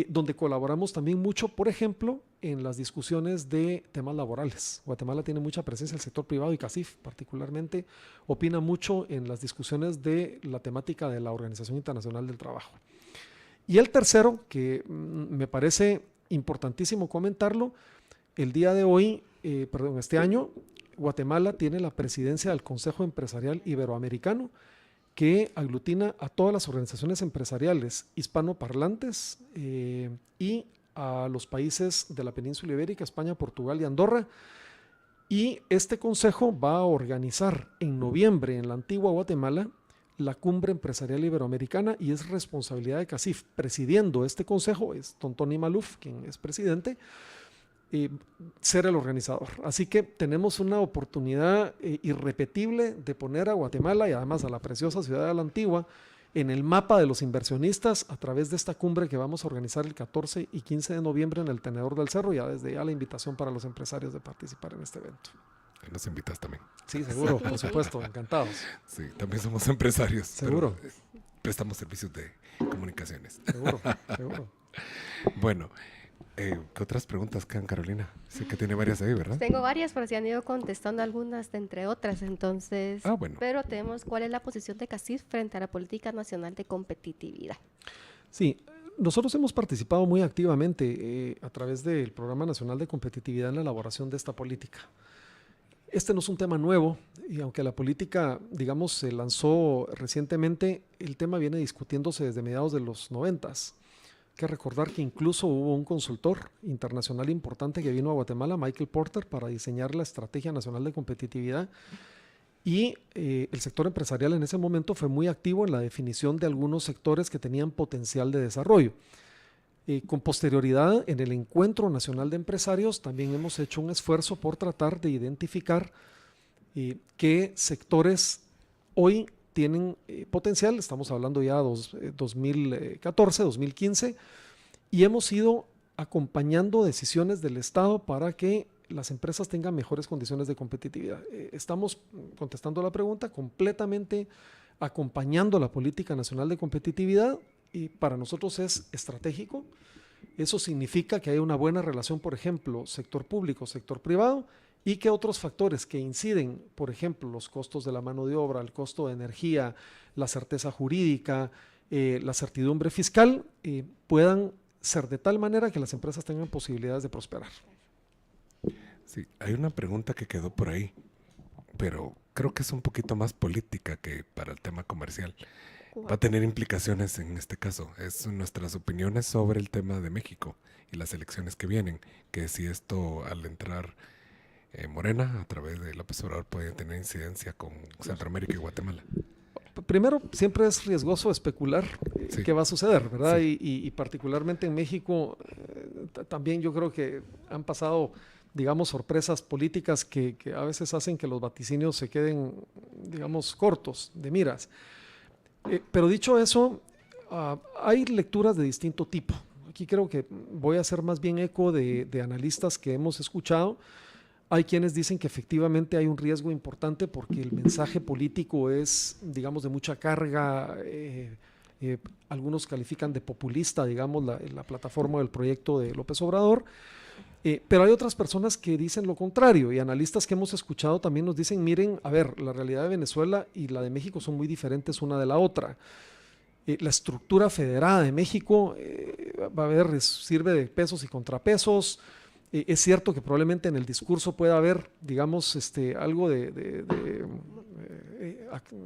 donde colaboramos también mucho, por ejemplo, en las discusiones de temas laborales. Guatemala tiene mucha presencia, el sector privado y CACIF particularmente opina mucho en las discusiones de la temática de la Organización Internacional del Trabajo. Y el tercero, que me parece importantísimo comentarlo, el día de hoy, este año, Guatemala tiene la presidencia del Consejo Empresarial Iberoamericano, que aglutina a todas las organizaciones empresariales hispanoparlantes y a los países de la península ibérica, España, Portugal y Andorra. Y este consejo va a organizar en noviembre en la antigua Guatemala la Cumbre Empresarial Iberoamericana y es responsabilidad de CACIF. Presidiendo este consejo es don Tony Maluf, quien es presidente, ser el organizador. Así que tenemos una oportunidad irrepetible de poner a Guatemala y además a la preciosa ciudad de la Antigua en el mapa de los inversionistas a través de esta cumbre que vamos a organizar el 14 y 15 de noviembre en el Tenedor del Cerro. Ya desde ya la invitación para los empresarios de participar en este evento. Nos invitas también. Sí, seguro, por supuesto, encantados. Sí, también somos empresarios. Seguro. Prestamos servicios de comunicaciones. Seguro, seguro. Bueno, ¿qué otras preguntas quedan, Carolina? Sé que tiene varias ahí, ¿verdad? Tengo varias, pero se han ido contestando algunas entre otras, entonces. Bueno. Pero tenemos, ¿cuál es la posición de CACIF frente a la política nacional de competitividad? Sí, nosotros hemos participado muy activamente a través del Programa Nacional de Competitividad en la elaboración de esta política. Este no es un tema nuevo y aunque la política, digamos, se lanzó recientemente, el tema viene discutiéndose desde mediados de los 90s. Hay que recordar que incluso hubo un consultor internacional importante que vino a Guatemala, Michael Porter, para diseñar la Estrategia Nacional de Competitividad y el sector empresarial en ese momento fue muy activo en la definición de algunos sectores que tenían potencial de desarrollo. Con posterioridad, en el Encuentro Nacional de Empresarios también hemos hecho un esfuerzo por tratar de identificar qué sectores hoy tienen potencial. Estamos hablando ya de 2014, 2015, y hemos ido acompañando decisiones del Estado para que las empresas tengan mejores condiciones de competitividad. Estamos, contestando la pregunta, completamente acompañando la Política Nacional de Competitividad y para nosotros es estratégico. Eso significa que hay una buena relación, por ejemplo, sector público, sector privado, y que otros factores que inciden, por ejemplo, los costos de la mano de obra, el costo de energía, la certeza jurídica, la certidumbre fiscal, puedan ser de tal manera que las empresas tengan posibilidades de prosperar. Sí, hay una pregunta que quedó por ahí, pero creo que es un poquito más política que para el tema comercial. Va a tener implicaciones en este caso. Es nuestras opiniones sobre el tema de México y las elecciones que vienen, que si esto al entrar Morena a través de López Obrador puede tener incidencia con Centroamérica y Guatemala. Primero, siempre es riesgoso especular Sí. qué va a suceder, ¿verdad? Sí. Y particularmente en México, también yo creo que han pasado, digamos, sorpresas políticas que a veces hacen que los vaticinios se queden, digamos, cortos de miras. Pero dicho eso, hay lecturas de distinto tipo. Aquí creo que voy a hacer más bien eco de analistas que hemos escuchado. Hay quienes dicen que efectivamente hay un riesgo importante porque el mensaje político es, digamos, de mucha carga. Algunos califican de populista, digamos, la plataforma del proyecto de López Obrador. Pero hay otras personas que dicen lo contrario, y analistas que hemos escuchado también nos dicen, miren, a ver, la realidad de Venezuela y la de México son muy diferentes una de la otra. La estructura federada de México va a haber, sirve de pesos y contrapesos. Es cierto que probablemente en el discurso pueda haber, digamos, algo de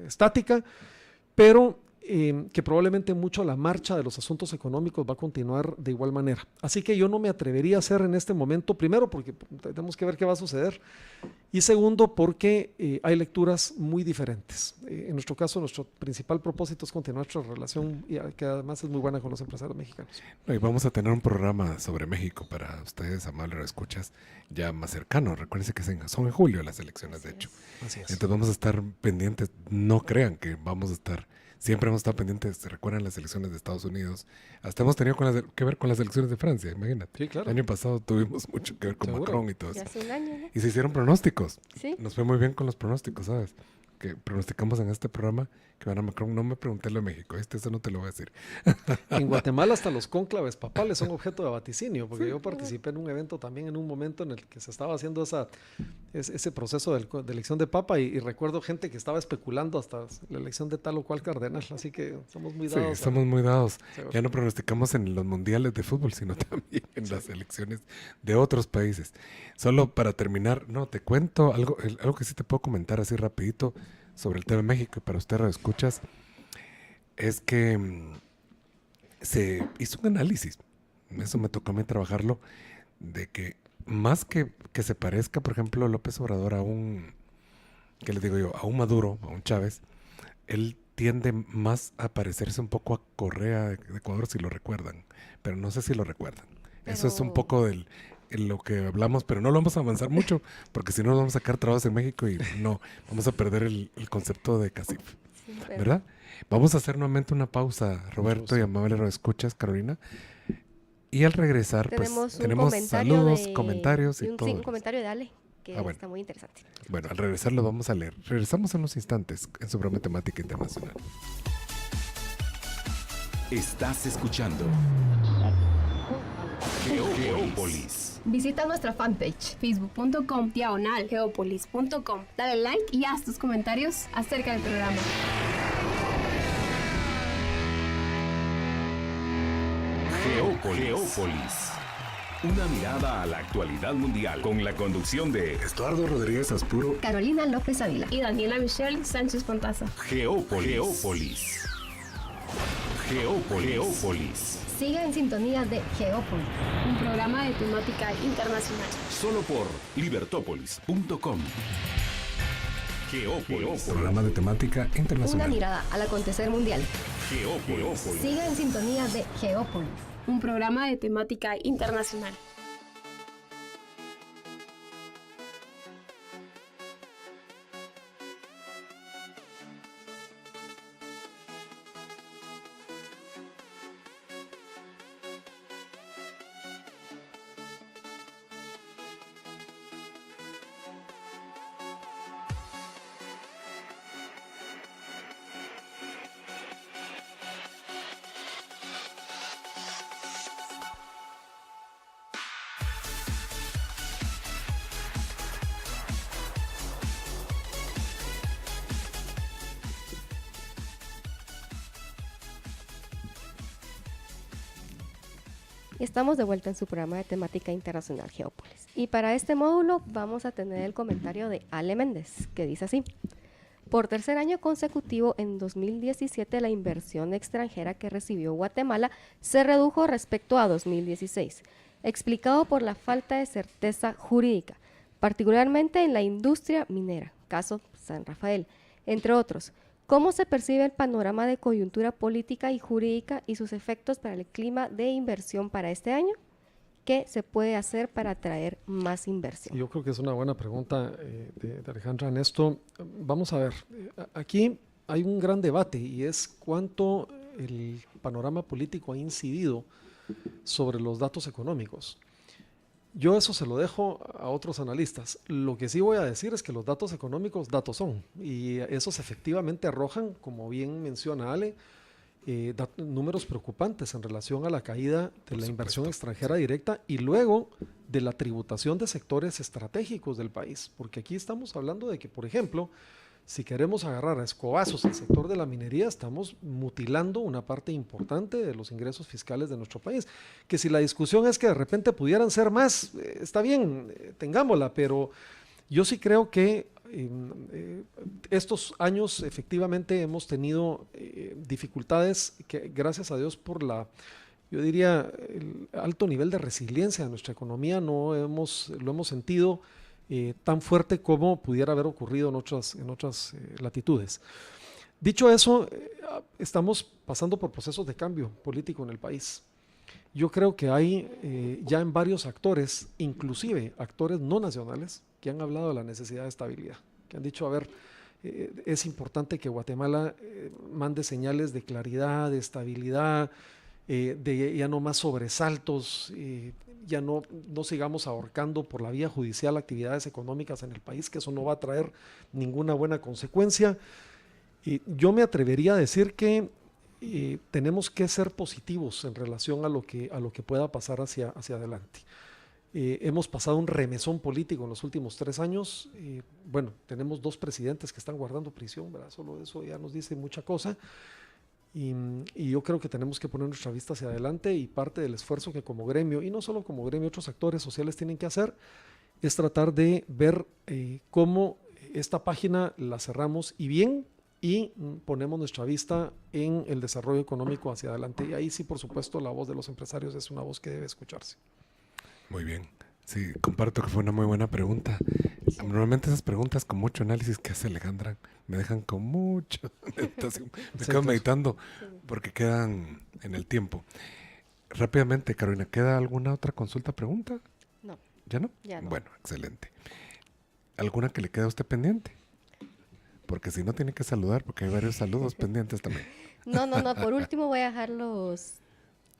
estática, pero que probablemente mucho la marcha de los asuntos económicos va a continuar de igual manera. Así que yo no me atrevería a hacer en este momento, primero porque tenemos que ver qué va a suceder, y segundo porque hay lecturas muy diferentes. En nuestro caso, nuestro principal propósito es continuar nuestra relación, y que además es muy buena con los empresarios mexicanos. Y vamos a tener un programa sobre México para ustedes, amables escuchas, ya más cercano. Recuérdense que son en julio las elecciones, de hecho. Así es. Entonces vamos a estar pendientes. No crean que vamos a estar... Siempre hemos estado pendientes, ¿se recuerdan las elecciones de Estados Unidos? Hasta hemos tenido que ver con las elecciones de Francia, imagínate. Sí, claro. El año pasado tuvimos mucho que ver con Seguro. Macron y todo eso. Ya hace un año, ¿no? Y se hicieron pronósticos. Sí. Nos fue muy bien con los pronósticos, ¿sabes? Que pronosticamos en este programa que van a Macron. No me pregunté lo de México, eso no te lo voy a decir. En Guatemala hasta los cónclaves papales son objeto de vaticinio, porque yo participé en un evento también en un momento en el que se estaba haciendo ese proceso de elección de papa, y recuerdo gente que estaba especulando hasta la elección de tal o cual cardenal, así que somos muy dados. Sí, estamos muy dados. Seguro. Ya no pronosticamos en los mundiales de fútbol, sino también en las elecciones de otros países. Solo para terminar, no, te cuento algo que sí te puedo comentar así rapidito sobre el tema de México, y para usted escuchas, es que se hizo un análisis, eso me tocó a mí trabajarlo, de que más que se parezca, por ejemplo, López Obrador a un, ¿qué les digo yo? A un Maduro, a un Chávez, él tiende más a parecerse un poco a Correa de Ecuador, si lo recuerdan, pero no sé si lo recuerdan. Eso es un poco en lo que hablamos, pero no lo vamos a avanzar mucho, porque si no nos vamos a sacar trabas en México y no, vamos a perder el concepto de CACIF, Sí, ¿verdad? Vamos a hacer nuevamente una pausa, Roberto y amable escuchas, Carolina, y al regresar tenemos saludos, comentarios y todo. Un comentario de Ale, que bueno. está muy interesante. Bueno, al regresar lo vamos a leer. Regresamos en unos instantes en su programa Temática Internacional. Estás escuchando Geópolis. Visita nuestra fanpage facebook.com/geopolis.com. Dale like y haz tus comentarios acerca del programa. Geópolis. Una mirada a la actualidad mundial con la conducción de Estuardo Rodríguez Aspuro, Carolina López Ávila Y Daniela Michelle Sánchez Pontaza. Geópolis. Geópolis. Siga en sintonía de Geópolis. Un programa de temática internacional. Solo por libertópolis.com. Geópolis. programa de temática Una internacional. mirada al acontecer mundial. Geópolis. Siga en sintonía de Geópolis. Un programa de temática internacional. Estamos de vuelta en su programa de temática internacional Geópolis. Y para este módulo vamos a tener el comentario de Ale Méndez, que dice así: por tercer año consecutivo, en 2017 la inversión extranjera que recibió Guatemala se redujo respecto a 2016, explicado por la falta de certeza jurídica, particularmente en la industria minera, caso San Rafael, entre otros. ¿Cómo se percibe el panorama de coyuntura política y jurídica y sus efectos para el clima de inversión para este año? ¿Qué se puede hacer para atraer más inversión? Yo creo que es una buena pregunta de Alejandra en esto. Vamos a ver, aquí hay un gran debate y es cuánto el panorama político ha incidido sobre los datos económicos. Yo eso se lo dejo a otros analistas. Lo que sí voy a decir es que los datos económicos, datos son, y esos efectivamente arrojan, como bien menciona Ale, números preocupantes en relación a la caída de la inversión extranjera directa y luego de la tributación de sectores estratégicos del país. Porque aquí estamos hablando de que, por ejemplo, si queremos agarrar a escobazos el sector de la minería, estamos mutilando una parte importante de los ingresos fiscales de nuestro país. Que si la discusión es que de repente pudieran ser más, está bien, tengámosla, pero yo sí creo que estos años efectivamente hemos tenido dificultades que, gracias a Dios, por yo diría, el alto nivel de resiliencia de nuestra economía, lo hemos sentido tan fuerte como pudiera haber ocurrido en otras latitudes. Dicho eso, estamos pasando por procesos de cambio político en el país. Yo creo que hay ya en varios actores, inclusive actores no nacionales, que han hablado de la necesidad de estabilidad, que han dicho, a ver, es importante que Guatemala mande señales de claridad, de estabilidad, de ya no más sobresaltos, ya no sigamos ahorcando por la vía judicial actividades económicas en el país, que eso no va a traer ninguna buena consecuencia. Yo me atrevería a decir que tenemos que ser positivos en relación a lo que pueda pasar hacia adelante. Hemos pasado un remesón político en los últimos 3 años. Bueno, tenemos 2 presidentes que están guardando prisión, ¿verdad? Solo eso ya nos dice mucha cosa. Y yo creo que tenemos que poner nuestra vista hacia adelante, y parte del esfuerzo que como gremio, y no solo como gremio, otros actores sociales tienen que hacer, es tratar de ver cómo esta página la cerramos y bien, y ponemos nuestra vista en el desarrollo económico hacia adelante. Y ahí sí, por supuesto, la voz de los empresarios es una voz que debe escucharse. Muy bien. Sí, comparto que fue una muy buena pregunta. Sí. Normalmente esas preguntas con mucho análisis que hace Alejandra me dejan con mucho meditación. Me quedo meditando porque quedan en el tiempo. Rápidamente, Carolina, ¿queda alguna otra consulta, pregunta? No. ¿Ya no? Ya no. Bueno, excelente. ¿Alguna que le quede a usted pendiente? Porque si no, tiene que saludar, porque hay varios saludos pendientes también. No. Por último voy a dejar los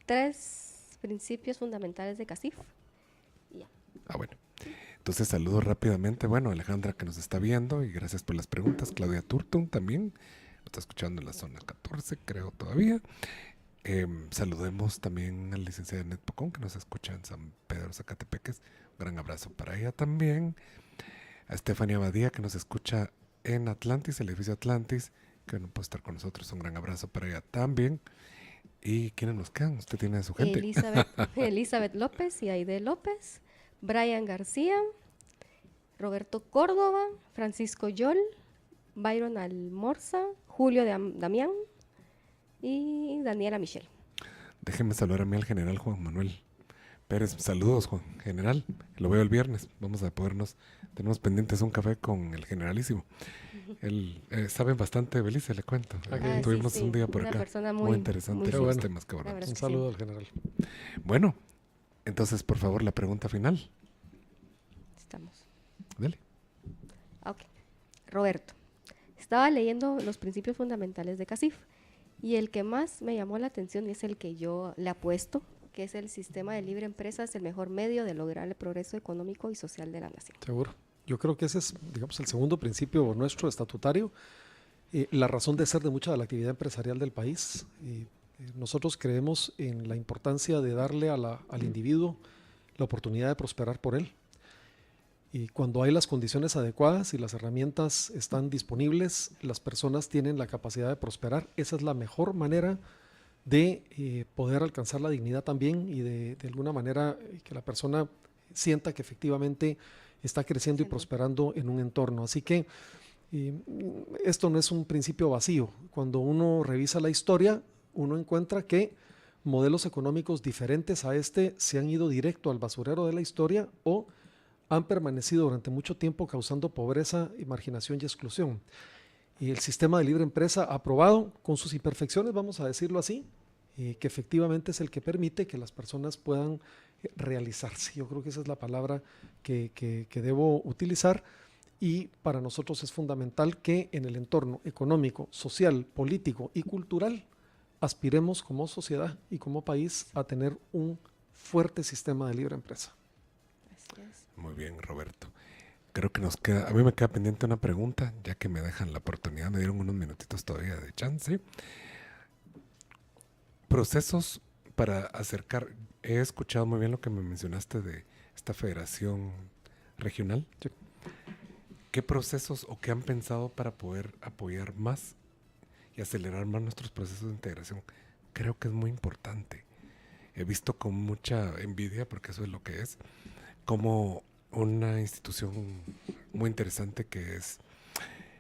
3 principios fundamentales de CACIF. Ya. Bueno. Entonces saludo rápidamente, Alejandra, que nos está viendo, y gracias por las preguntas. Claudia Turton también, nos está escuchando en la zona 14, creo todavía. Saludemos también a la licenciada Net Pocón, que nos escucha en San Pedro Zacatepeques. Un gran abrazo para ella también. A Estefania Badía, que nos escucha en Atlantis, el edificio Atlantis, que no puede estar con nosotros. Un gran abrazo para ella también. ¿Y quiénes nos quedan? Usted tiene a su gente. Elizabeth López y Aide López, Brian García, Roberto Córdoba, Francisco Yol, Byron Almorza, Julio Damián y Daniela Michelle. Déjeme saludar a mí al general Juan Manuel Pérez. Saludos, Juan General. Lo veo el viernes. Vamos a tenemos pendientes un café con el generalísimo. Él sabe bastante de Belice, le cuento. Tuvimos un día por una acá. Persona muy interesante los temas que abordamos. Un saludo al general. Bueno, entonces, por favor, la pregunta final. Estamos. Dale. Ok. Roberto, estaba leyendo los principios fundamentales de CACIF y el que más me llamó la atención y es el que yo le apuesto, que es el sistema de libre empresa es el mejor medio de lograr el progreso económico y social de la nación. Seguro. Yo creo que ese es, digamos, el segundo principio nuestro estatutario, la razón de ser de mucha de la actividad empresarial del país. Nosotros creemos en la importancia de darle al individuo la oportunidad de prosperar por él. Y cuando hay las condiciones adecuadas y las herramientas están disponibles, las personas tienen la capacidad de prosperar. Esa es la mejor manera de poder alcanzar la dignidad también y de alguna manera que la persona sienta que efectivamente está creciendo y prosperando en un entorno. Así que esto no es un principio vacío. Cuando uno revisa la historia, uno encuentra que modelos económicos diferentes a este se han ido directo al basurero de la historia o han permanecido durante mucho tiempo causando pobreza, marginación y exclusión. Y el sistema de libre empresa aprobado con sus imperfecciones, vamos a decirlo así, que efectivamente es el que permite que las personas puedan realizarse. Yo creo que esa es la palabra que debo utilizar, y para nosotros es fundamental que en el entorno económico, social, político y cultural aspiremos como sociedad y como país a tener un fuerte sistema de libre empresa. Así es. Muy bien, Roberto. Creo que a mí me queda pendiente una pregunta, ya que me dejan la oportunidad, me dieron unos minutitos todavía de chance. Procesos para acercar, he escuchado muy bien lo que me mencionaste de esta federación regional. Sí. ¿Qué procesos o qué han pensado para poder apoyar más y acelerar más nuestros procesos de integración? Creo que es muy importante. He visto con mucha envidia, porque eso es lo que es, como una institución muy interesante que es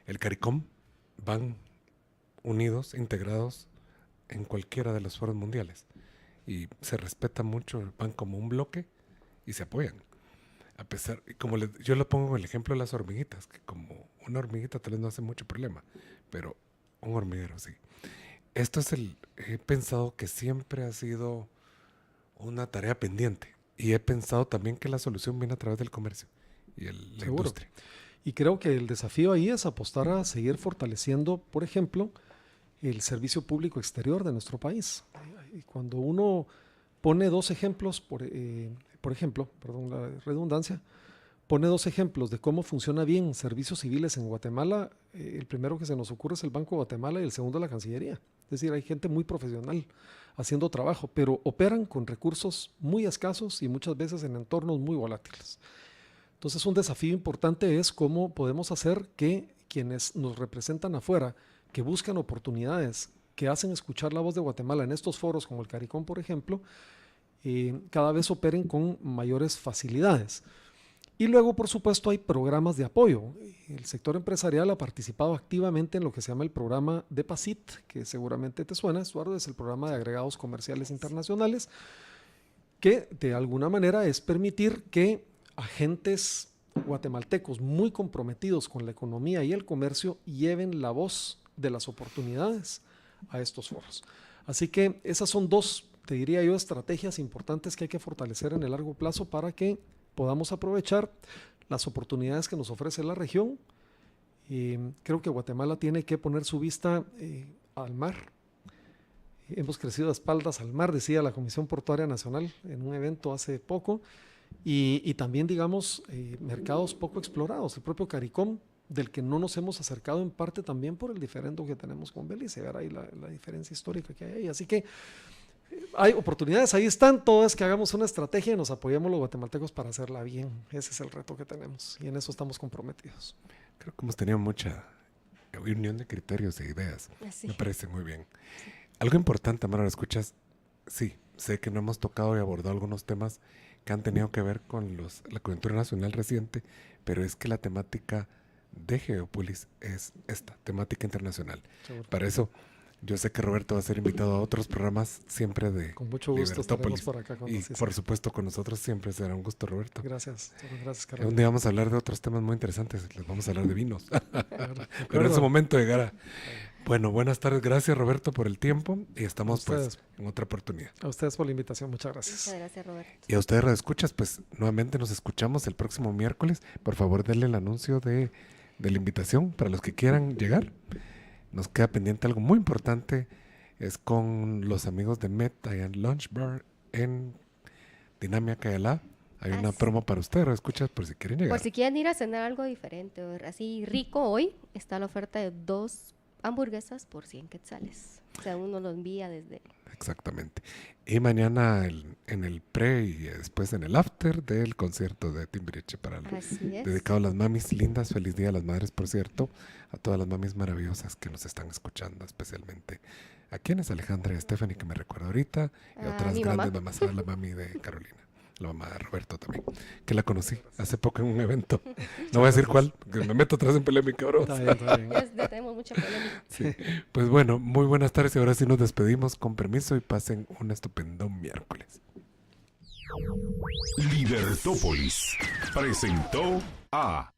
el CARICOM, van unidos, integrados en cualquiera de los foros mundiales y se respeta mucho, van como un bloque y se apoyan. A pesar, como yo le pongo el ejemplo de las hormiguitas, que como una hormiguita tal vez no hace mucho problema, pero un hormiguero sí. Esto es he pensado que siempre ha sido una tarea pendiente, y he pensado también que la solución viene a través del comercio y la industria. Y creo que el desafío ahí es apostar a seguir fortaleciendo, por ejemplo, el servicio público exterior de nuestro país. Y cuando uno pone dos ejemplos, por ejemplo, perdón la redundancia, pone dos ejemplos de cómo funciona bien servicios civiles en Guatemala, el primero que se nos ocurre es el Banco de Guatemala y el segundo la Cancillería. Es decir, hay gente muy profesional haciendo trabajo, pero operan con recursos muy escasos y muchas veces en entornos muy volátiles. Entonces, un desafío importante es cómo podemos hacer que quienes nos representan afuera, que buscan oportunidades, que hacen escuchar la voz de Guatemala en estos foros como el CARICOM, por ejemplo, cada vez operen con mayores facilidades. Y luego, por supuesto, hay programas de apoyo. El sector empresarial ha participado activamente en lo que se llama el programa de PACIT, que seguramente te suena, Estuardo, es el programa de agregados comerciales internacionales, que de alguna manera es permitir que agentes guatemaltecos muy comprometidos con la economía y el comercio lleven la voz de las oportunidades a estos foros. Así que esas son dos, te diría yo, estrategias importantes que hay que fortalecer en el largo plazo para que podamos aprovechar las oportunidades que nos ofrece la región. Creo que Guatemala tiene que poner su vista al mar. Hemos crecido de espaldas al mar, decía la Comisión Portuaria Nacional en un evento hace poco, y también, digamos, mercados poco explorados. El propio CARICOM, del que no nos hemos acercado en parte también por el diferendo que tenemos con Belice, ver ahí la diferencia histórica que hay ahí. Así que hay oportunidades, ahí están, todo es que hagamos una estrategia y nos apoyemos los guatemaltecos para hacerla bien. Ese es el reto que tenemos y en eso estamos comprometidos. Creo que hemos tenido mucha unión de criterios e ideas. Así. Me parece muy bien. Algo importante, Amara, ¿lo escuchas? Sí, sé que no hemos tocado y abordado algunos temas que han tenido que ver con la coyuntura nacional reciente, pero es que la temática de Geópolis es esta, temática internacional. Seguro. Para eso, yo sé que Roberto va a ser invitado a otros programas siempre de Con mucho gusto estaremos Libertópolis. por acá. Y por supuesto con nosotros siempre será un gusto, Roberto. Gracias, Carlos. Un día vamos a hablar de otros temas muy interesantes, les vamos a hablar de vinos. Pero en su momento llegará. Bueno, buenas tardes, gracias Roberto por el tiempo y estamos pues en otra oportunidad. A ustedes por la invitación, muchas gracias. Muchas gracias, Roberto. Y a ustedes radioescuchas, pues nuevamente nos escuchamos el próximo miércoles. Por favor, denle el anuncio de la invitación para los que quieran llegar. Nos queda pendiente algo muy importante, es con los amigos de Met allá en Lunch Bar en Dinamia Cayalá. Hay una promo para ustedes, escuchas por si quieren llegar. Por si quieren ir a cenar algo diferente o así rico hoy, está la oferta de 2 hamburguesas por 100 quetzales. O sea, uno lo envía desde... Exactamente. Y mañana en el pre y después en el after del concierto de Timbiriche dedicado a las mamis lindas. Feliz Día a las Madres, por cierto. A todas las mamis maravillosas que nos están escuchando, especialmente a quienes, Alejandra y Stephanie, que me recuerdo ahorita, y otras grandes mamás, a la mami de Carolina, la mamá de Roberto también, que la conocí hace poco en un evento. No voy a decir cuál, que me meto atrás en polémica, bro. Está bien. Ya tenemos mucha polémica. Sí. Pues bueno, muy buenas tardes y ahora sí nos despedimos con permiso y pasen un estupendo miércoles. Libertópolis presentó a